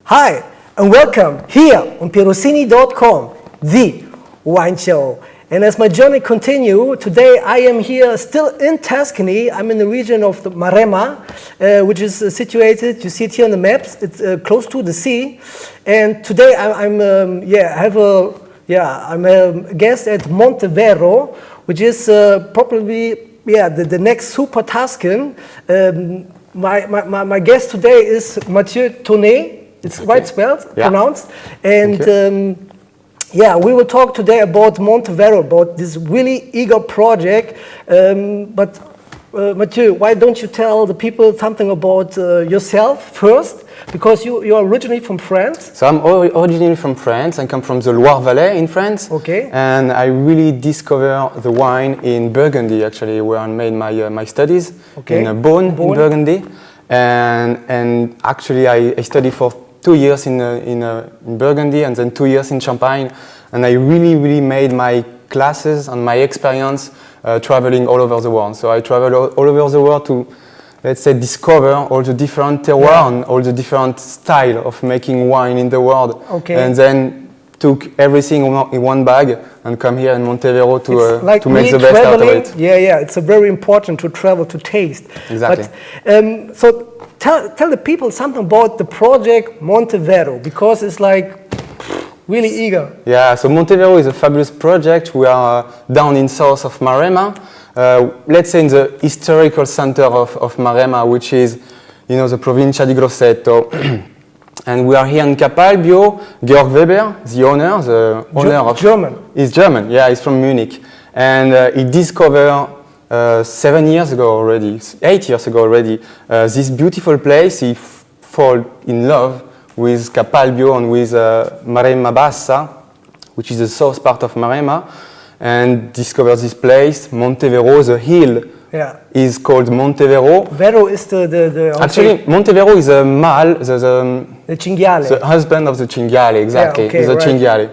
Hi, and welcome here on pierosini.com, the wine show. And as my journey continues, today I am here still in Tuscany. I'm in the region of the Maremma, which is situated, you see it here on the maps, it's close to the sea. And today I'm a guest at Monteverro, which is probably the next super Tuscan. My guest today is Matthieu Taunay. It's right spelled, pronounced. And we will talk today about Monteverro, about this really eager project. But Matthieu, why don't you tell the people something about yourself first? Because you are originally from France. So I'm originally from France. I come from the Loire Valley in France. Okay. And I really discovered the wine in Burgundy, actually, where I made my studies in Beaune in Burgundy. And actually I studied for 2 years in Burgundy and then 2 years in Champagne, and I really made my classes and my experience traveling all over the world. So I traveled all over the world to, let's say, discover all the different terroir and all the different style of making wine in the world. Okay. And then took everything in one bag and come here in Monteverro to make the best out of it. Yeah, it's very important to travel to taste. Exactly. But, so tell the people something about the project Monteverro, because it's like really eager. Yeah, so Monteverro is a fabulous project. We are down in south of Maremma, let's say in the historical center of Maremma, which is, the Provincia di Grosseto. And we are here in Capalbio. Georg Weber, the owner of German. He's German, yeah, he's from Munich. And he discovered 7 years ago already, 8 years ago already, this beautiful place. He fell in love with Capalbio and with Maremma Bassa, which is the south part of Maremma, and discovered this place, Monteverro, the hill. Yeah. Is called Monteverro. Vero is the actually, Monteverro is a male, the cinghiale. The husband of the cinghiale, exactly. Yeah, okay, the cinghiale.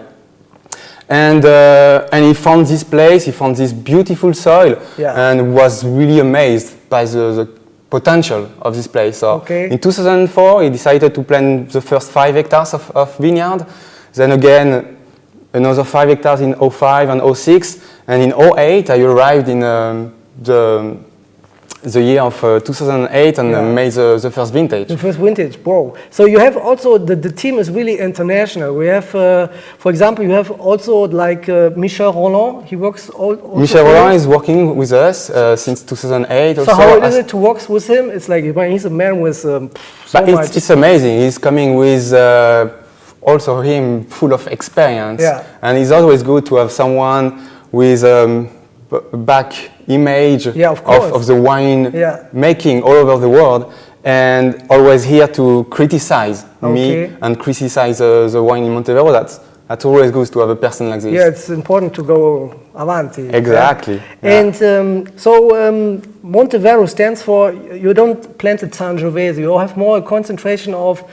And he found this place, he found this beautiful soil, and was really amazed by the potential of this place. So in 2004, he decided to plant the first 5 hectares of vineyard. Then again, another 5 hectares in 2005 and 2006. And in 2008, I arrived in the year of 2008 and made the first vintage. The first vintage, wow. So you have also, the team is really international. We have, for example, you have also like Michel Rolland, he works also Michel Rolland is working with us since 2008 or so. So how is it to work with him? It's like, he's a man with so much. It's amazing. He's coming with also him full of experience. Yeah. And it's always good to have someone with back image of the wine making all over the world, and always here to criticize me and criticize the wine in Monteverro. That's always good to have a person like this. Yeah, it's important to go avanti. Exactly. Yeah. And Monteverro stands for, you don't plant it Sangiovese, you have more a concentration of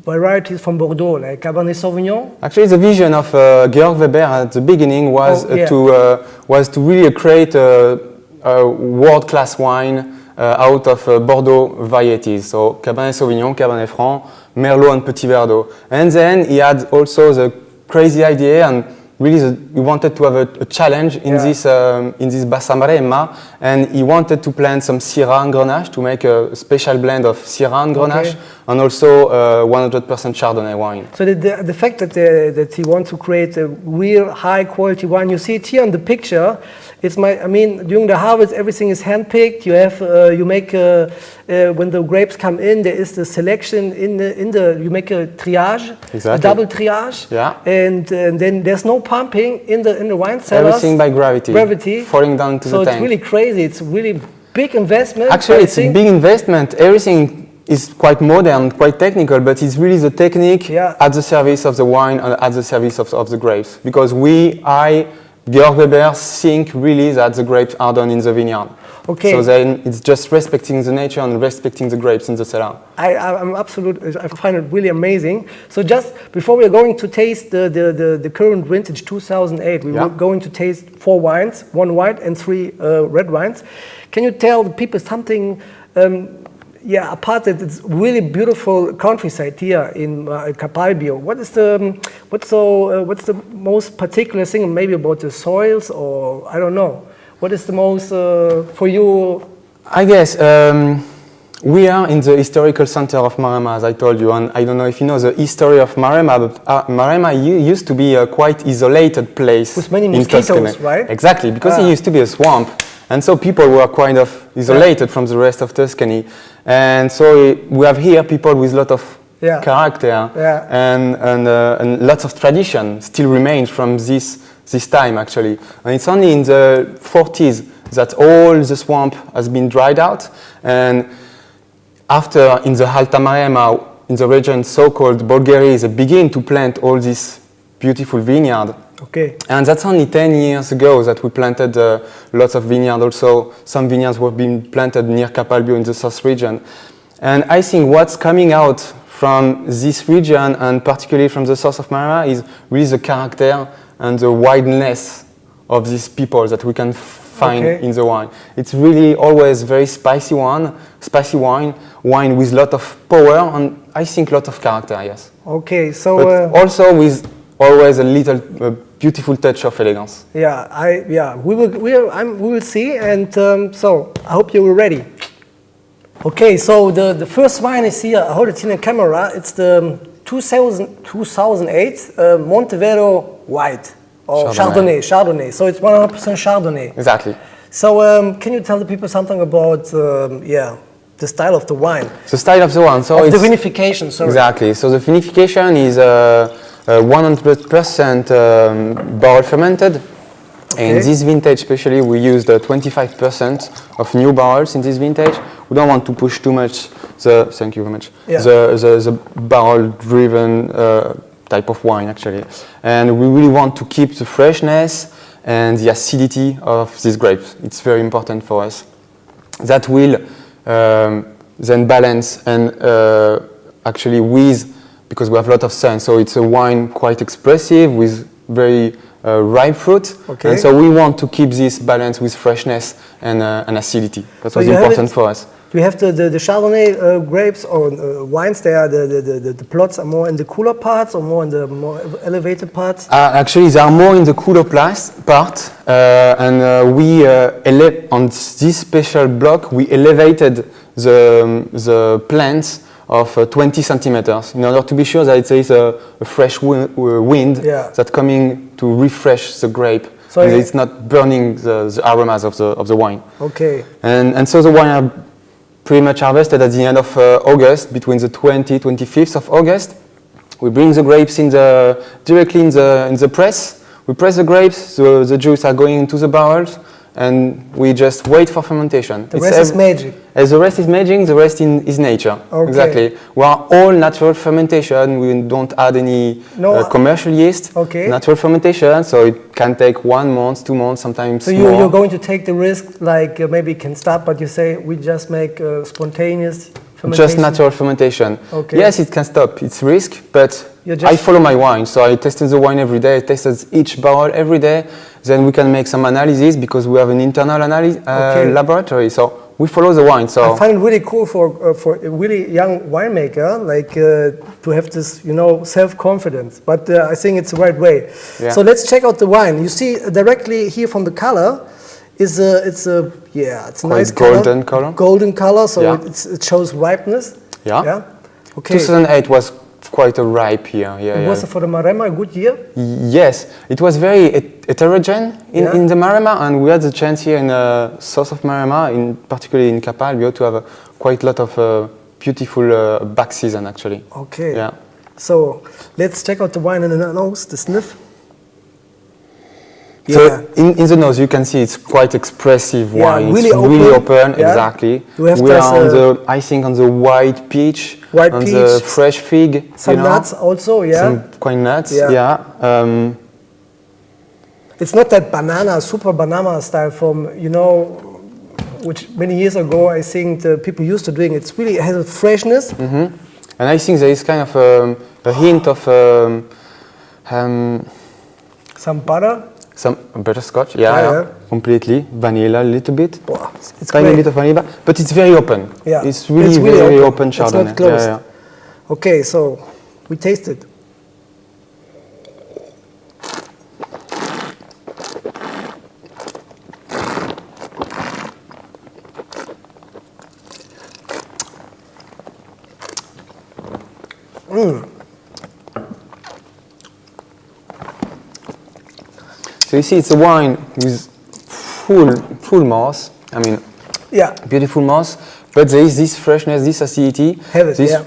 varieties from Bordeaux, like Cabernet Sauvignon. Actually, the vision of Georg Weber at the beginning was to really create a world-class wine out of Bordeaux varieties. So Cabernet Sauvignon, Cabernet Franc, Merlot, and Petit Verdot. And then he had also the crazy idea, and really he wanted to have a challenge in this Bassa Maremma, and he wanted to plant some Syrah and Grenache to make a special blend of Syrah and Grenache, and also 100% Chardonnay wine. So the fact that he wants to create a real high quality wine, you see it here in the picture. It's during the harvest, everything is handpicked. You have, when the grapes come in, there is the selection you make a triage, a double triage, and then there's no pumping in the wine cellars. Everything by gravity, falling down to the tank. So it's really crazy. It's really big investment. Actually, it's a big investment. Everything is quite modern, quite technical, but it's really the technique at the service of the wine and at the service of the grapes. Because Georg Weber think really that the grapes are done in the vineyard. Okay. So then it's just respecting the nature and respecting the grapes in the cellar. I find it really amazing. So just before we are going to taste the current vintage 2008, we were going to taste 4 wines, 1 white and 3 red wines. Can you tell the people something yeah, apart that it's really beautiful countryside here in Capalbio. What's the most particular thing maybe about the soils, or I don't know? What is the most for you? I guess we are in the historical center of Maremma, as I told you, and I don't know if you know the history of Maremma, but Maremma used to be a quite isolated place. With many in mosquitoes, Tuscany. right? Exactly, because it used to be a swamp, and so people were kind of isolated from the rest of Tuscany. And so we have here people with a lot of character and lots of tradition still remains from this time, actually. And it's only in the 40s that all the swamp has been dried out, and after, in the Alta Maremma, in the region so-called Bulgaria, they begin to plant all this beautiful vineyard. Okay. And that's only 10 years ago that we planted lots of vineyard also. Some vineyards were being planted near Capalbio in the south region. And I think what's coming out from this region, and particularly from the south of Maremma, is really the character and the wideness of these people that we can find in the wine. It's really always very spicy wine with a lot of power and I think a lot of character, yes. Okay, so but also with always a little beautiful touch of elegance. Yeah, we will see, and so I hope you were ready. Okay, so the first wine is here. I hold it in the camera. It's the 2008 Monteverro White. Or Chardonnay. So it's 100% Chardonnay. Exactly. So can you tell the people something about the style of the wine? The style of the wine. So it's the vinification. Sorry. Exactly. So the vinification is 100% barrel fermented. Okay. In this vintage, especially, we used 25% of new barrels in this vintage. We don't want to push too much thank you very much. Yeah. The barrel-driven type of wine, actually, and we really want to keep the freshness and the acidity of these grapes. It's very important for us. That will then balance and actually because we have a lot of sun, so it's a wine quite expressive with very ripe fruit, and so we want to keep this balance with freshness and acidity. That was important for us. We have the Chardonnay grapes or wines. They are the plots are more in the cooler parts or more in the more elevated parts. Actually, they are more in the cooler part, and we on this special block we elevated the plants of 20 centimeters in order to be sure that there is a fresh wind that's coming to refresh the grape. So it's not burning the aromas of the wine. Okay. And so the wine are pretty much harvested at the end of August, between the 25th of August. We bring the grapes directly in the press. We press the grapes, the juice are going into the barrels, and we just wait for fermentation. The rest is magic. As the rest is magic, the rest is nature. Okay. Exactly. We are all natural fermentation. We don't add any commercial yeast. Okay. Natural fermentation, so it can take 1 month, 2 months, sometimes more. So you're going to take the risk, like maybe it can stop, but you say we just make spontaneous fermentation? Just natural fermentation. Okay. Yes, it can stop. It's risk, but I follow my wine. So I tested the wine every day. I tested each barrel every day. Then we can make some analysis because we have an internal laboratory. So we follow the wine. So I find it really cool for a really young winemaker, like to have this, self-confidence. But I think it's the right way. Yeah. So let's check out the wine. You see directly here from the color, it's a nice golden color. Golden color, so it shows ripeness. Yeah. Okay. 2008 was quite a ripe year. Was it for the Maremma a good year? Yes, it was very heterogeneous in the Maremma, and we had the chance here in the south of Maremma, particularly in Capalbio, to have quite a lot of beautiful back season, actually. Okay. Yeah. So let's check out the wine in the nose, the sniff. So in the nose, you can see it's quite expressive wine. Really it's open. Really open, exactly. We are on the white peach, the fresh fig. Some nuts also, Some quite nuts, It's not that super banana style from, which many years ago I think the people used to drink. It's really, it has a freshness. Mm-hmm. And I think there is kind of a hint of some butter. Some butterscotch, completely. Vanilla a little bit. Wow, it's Tiny great. bit of vanilla, but it's very open. Yeah, It's really very open It's Chardonnay. not closed. Yeah, Okay, so we taste it. So you see, it's a wine with full moss. I mean, Yeah, beautiful moss, but there is this freshness, this acidity, have it, this yeah.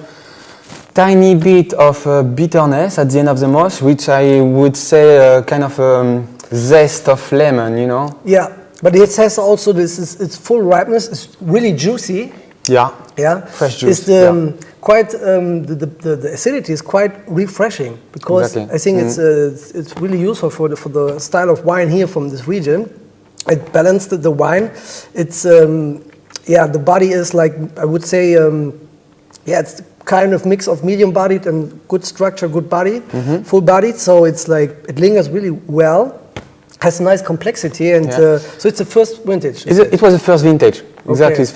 tiny bit of bitterness at the end of the moss, which I would say kind of zest of lemon, you know? Yeah, but it has also this, it's full ripeness, it's really juicy. Yeah. Yeah, Fresh juice, It's the, quite the acidity is quite refreshing because Exactly. I think it's really useful for the style of wine here from this region. It balanced the wine. It's the body is like I would say it's kind of mix of medium bodied and good structure, good body, full bodied. So it's like it lingers really well. Has a nice complexity and so it's the first vintage. It was the first vintage, exactly, Okay. it's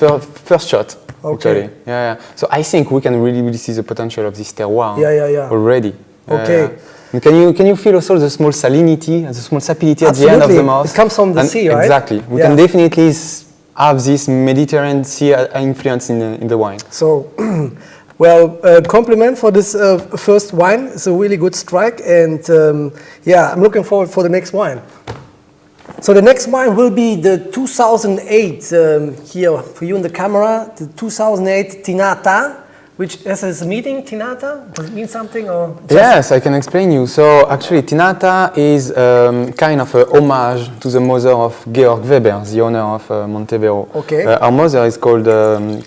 first shot, Okay. actually. Yeah. So I think we can really see the potential of this terroir Yeah. already. Okay. And can you feel also the small salinity and the small sapidity at the end of the Absolutely. mouth? It comes from the sea, right? Exactly. We can definitely have this Mediterranean sea influence in the wine. So, compliment for this first wine. It's a really good strike, and I'm looking forward for the next wine. So the next wine will be the 2008 here for you in the camera. The 2008 Tinata, which has a meaning. Tinata, does it mean something or? Yes, I can explain you. So actually, Tinata is kind of a homage to the mother of Georg Weber, the owner of Monteverro. Okay. Our mother is called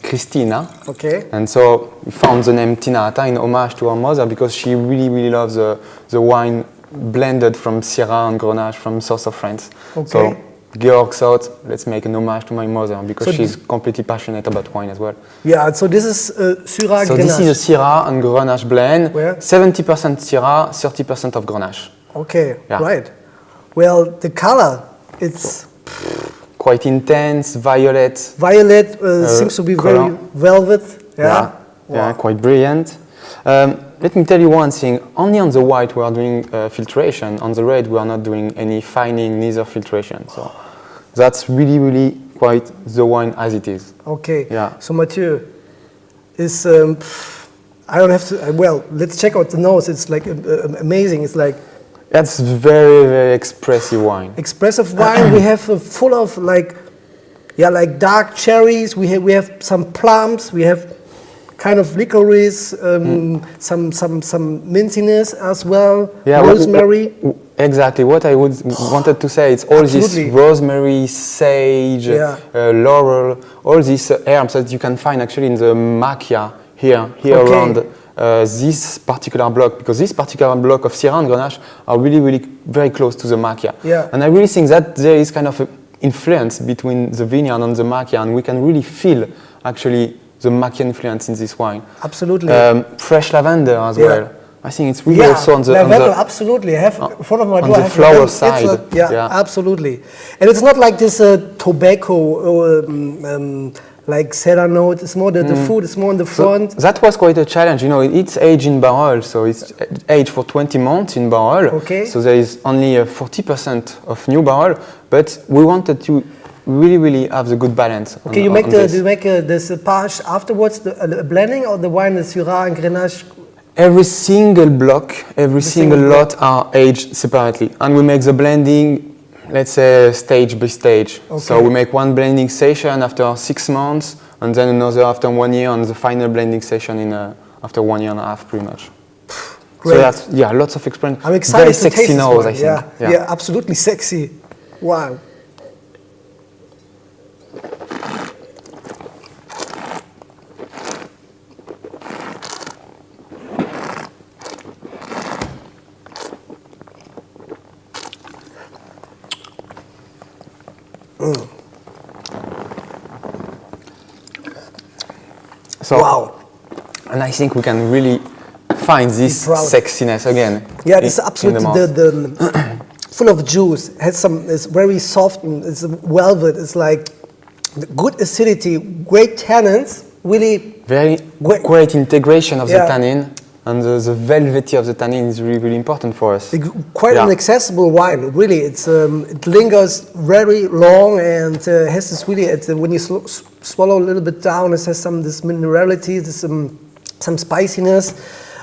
Christina. Okay. And so we found the name Tinata in homage to our mother because she really loves the wine blended from Syrah and Grenache from south of France. Okay. So Georg thought, let's make an homage to my mother because So she's completely passionate about wine as well. Yeah. So this is Syrah So Grenache. this is a Syrah and Grenache blend. Where? 70% Syrah, 30% of Grenache. Okay. Yeah. Right. Well, the color, it's Quite intense, violet. violet. Seems to be color. very velvet. Yeah. Yeah, quite brilliant. Let me tell you one thing. Only on the white we are doing filtration. On the red we are not doing any fining, neither filtration. So that's really quite the wine as it is. Okay. Yeah. So Matthieu is I don't have to. Let's check out the nose. It's like amazing. It's like That's very expressive wine. expressive wine. We have full of like dark cherries. We have some plums. We have kind of licorice, some mintiness as well. Rosemary. Exactly. What I wanted to say, it's all Absolutely. this rosemary, sage, laurel, all these herbs that you can find actually in the macchia here Okay. around this particular block, because this particular block of Syrah and Grenache are really very close to the macchia. Yeah. And I really think that there is kind of an influence between the vineyard and the macchia, and we can really feel actually the macchia influence in this wine. Absolutely. Fresh lavender as well. I think it's really also on the lavender, absolutely. I have in front of my on door. the I have flower lavender. side. It's absolutely. And it's not like this tobacco, like cedar note. It's more the food. It's more in the front. So that was quite a challenge. You know, it's aged in barrel, so it's aged for 20 months in barrel. Okay. So there is only 40% of new barrel, but we wanted to really have the good balance. Okay, you make this page afterwards, the blending, or the wine, the Syrah and Grenache. Every single block, every single lot are aged separately, and we make the blending, let's say, stage by stage. Okay. So we make one blending session after 6 months, and then another after 1 year, and the final blending session after 1 year and a half, pretty much. Great. So that's, lots of experience. I'm excited Very to sexy taste this nose, one. I think. Yeah, absolutely sexy. Wow. So, wow. And I think we can really find this sexiness again. Yeah, it's absolutely full of juice. Has some. It's very soft and it's velvet. It's like good acidity, great tannins. Really very great integration of the tannin, and the velvety of the tannin is really, really important for us. Quite an accessible wine, really. It's it lingers very long and has this really. When you swallow a little bit down, it has some this minerality, this some spiciness.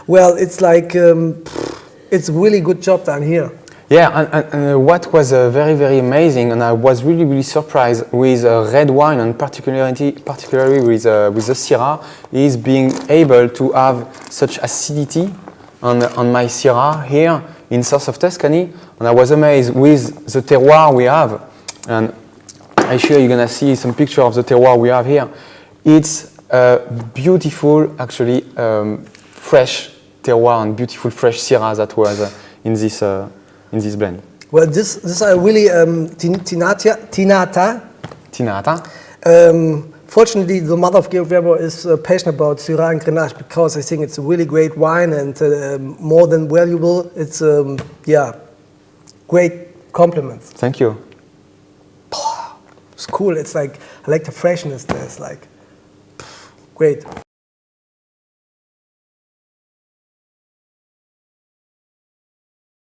Well, it's like it's a really good job done here. Yeah, and what was very, very amazing, and I was really, really surprised with red wine, and particularly with the Syrah, is being able to have such acidity on my Syrah here in south of Tuscany, and I was amazed with the terroir we have, and I'm sure you're gonna see some picture of the terroir we have here. It's beautiful, actually, fresh terroir and beautiful fresh Syrah that was in this blend. Well, this are really Tinata. Fortunately, the mother of Georg Weber is passionate about Syrah and Grenache because I think it's a really great wine and more than valuable. It's great compliments. Thank you. It's cool. It's like I like the freshness there. It's like great.